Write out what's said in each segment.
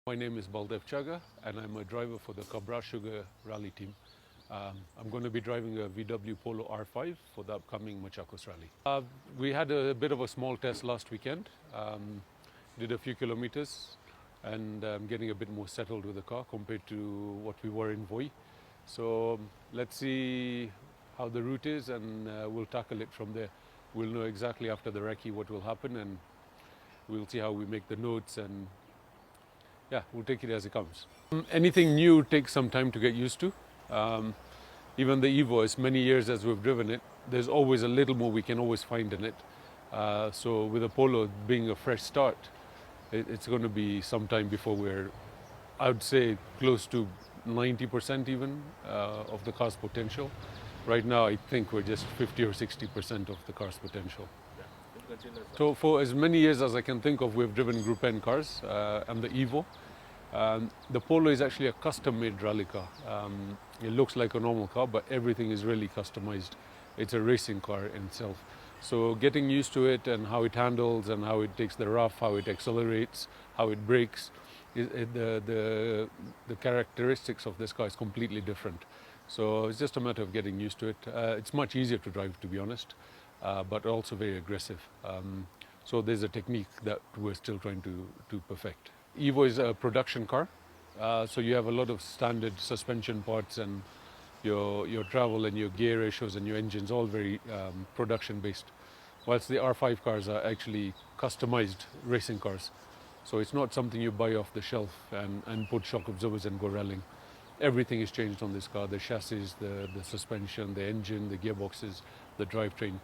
My name is Baldev Chager and I'm a driver for the Sugar Rally team. I'm going to be driving a VW Polo R5 for the upcoming Machakos Rally. We had a bit of a small test last weekend, did a few kilometers and getting a bit more settled with the car compared to what we were in Voi. So let's see how the route is and we'll tackle it from there. We'll know exactly after the recce what will happen and we'll see how we make the notes and yeah, we'll take it as it comes. Anything new takes some time to get used to. Even the Evo, as many years as we've driven it, there's always a little more we can always find in it. So with the Polo being a fresh start, it's going to be some time before we're, I would say, close to 90% even of the car's potential. Right now, I think we're just 50 or 60% of the car's potential. So for as many years as I can think of, we've driven Group N cars and the Evo. The Polo is actually a custom-made rally car. It looks like a normal car, but everything is really customized. It's a racing car in itself. So getting used to it and how it handles and how it takes the rough, how it accelerates, how it brakes, the characteristics of this car is completely different. So it's just a matter of getting used to it. It's much easier to drive, to be honest, but also very aggressive. So there's a technique that we're still trying to perfect. Evo is a production car, so you have a lot of standard suspension parts and your travel and your gear ratios and your engines all very production based, whilst the R5 cars are actually customized racing cars. So it's not something you buy off the shelf and put shock absorbers and go rallying. Everything is changed on this car, the chassis, the suspension, the engine, the gearboxes, the drivetrain.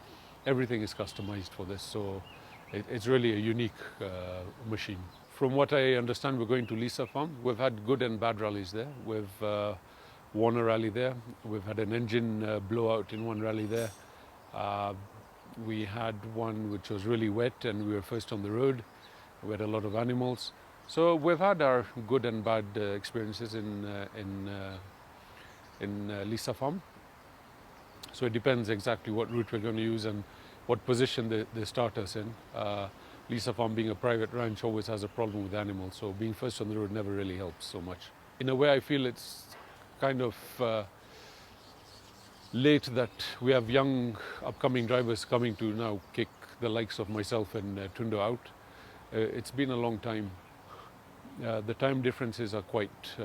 Everything is customized for this, so it's really a unique machine. From what I understand, we're going to Lisa Farm. We've had good and bad rallies there. We've won a rally there. We've had an engine blowout in one rally there. We had one which was really wet and we were first on the road. We had a lot of animals. So we've had our good and bad experiences in Lisa Farm. So it depends exactly what route we're going to use and what position they start us in. Lisa Farm being a private ranch always has a problem with animals, so being first on the road never really helps so much. In a way, I feel it's kind of late that we have young upcoming drivers coming to now kick the likes of myself and Tundo out. It's been a long time. The time differences are quite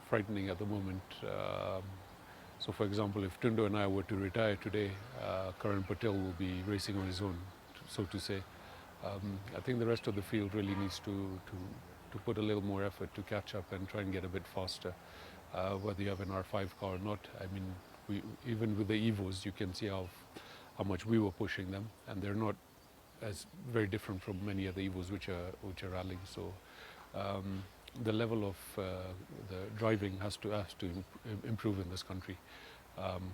frightening at the moment. So for example, if Tundo and I were to retire today, Karan Patel will be racing on his own, so to say. I think the rest of the field really needs to put a little more effort to catch up and try and get a bit faster, whether you have an R5 car or not. I mean, even with the Evos, you can see how much we were pushing them, and they're not as very different from many of the Evos which are rallying. So the level of the driving has to improve in this country.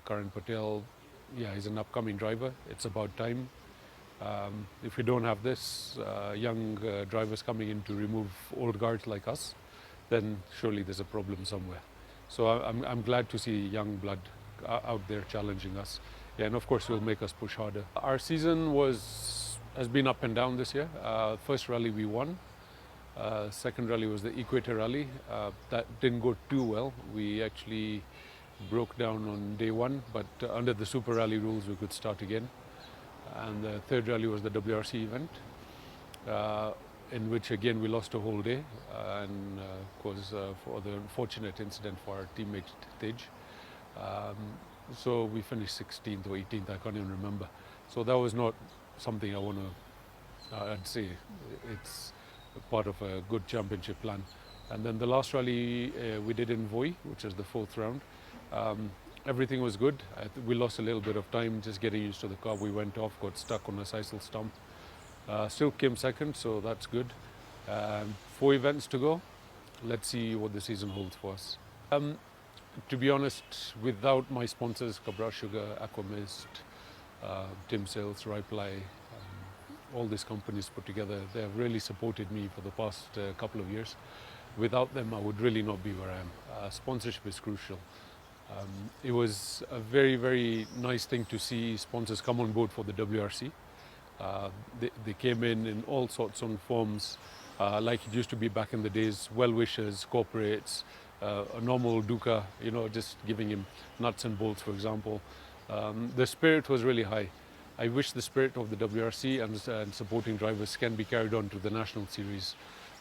Karan Patel, yeah, he's an upcoming driver. It's about time. If we don't have this, young drivers coming in to remove old guards like us, then surely there's a problem somewhere. So I'm glad to see young blood out there challenging us. Yeah, and of course will make us push harder. Our season has been up and down this year. First rally we won. Second rally was the Equator Rally. That didn't go too well. We actually broke down on day one, but under the Super Rally rules we could start again. And the third rally was the WRC event, in which again we lost a whole day, and of course for the unfortunate incident for our teammate Tej. So we finished 16th or 18th, I can't even remember. So that was not something I want to, I'd say it's part of a good championship plan. And then the last rally we did in Voi, which is the fourth round. Everything was good. We lost a little bit of time just getting used to the car. We went off, got stuck on a sisal stump. Still came second, so that's good. 4 events to go. Let's see what the season holds for us. To be honest, without my sponsors, Sugar, Aquamist, Tim Sales, Reply, all these companies put together, they have really supported me for the past couple of years. Without them, I would really not be where I am. Sponsorship is crucial. It was a very, very nice thing to see sponsors come on board for the WRC. They came in all sorts of forms. like it used to be back in the days, well-wishers, corporates, a normal Duca, you know, just giving him nuts and bolts, for example. The spirit was really high. I wish the spirit of the WRC and supporting drivers can be carried on to the National Series.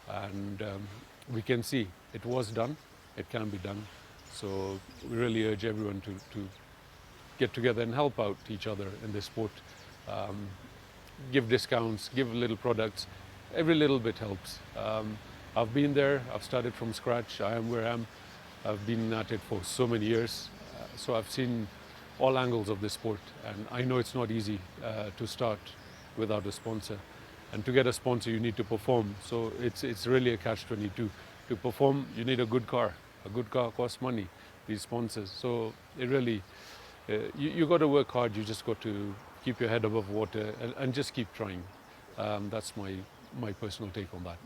And we can see it was done, it can be done. So we really urge everyone to get together and help out each other in this sport. Give discounts, give little products. Every little bit helps. I've been there, I've started from scratch, I am where I am. I've been at it for so many years. So I've seen all angles of this sport, and I know it's not easy to start without a sponsor. And to get a sponsor, you need to perform. So it's really a catch-22. To perform, you need a good car. A good car costs money, these sponsors. So it really, you got to work hard. You just got to keep your head above water and just keep trying. That's my personal take on that.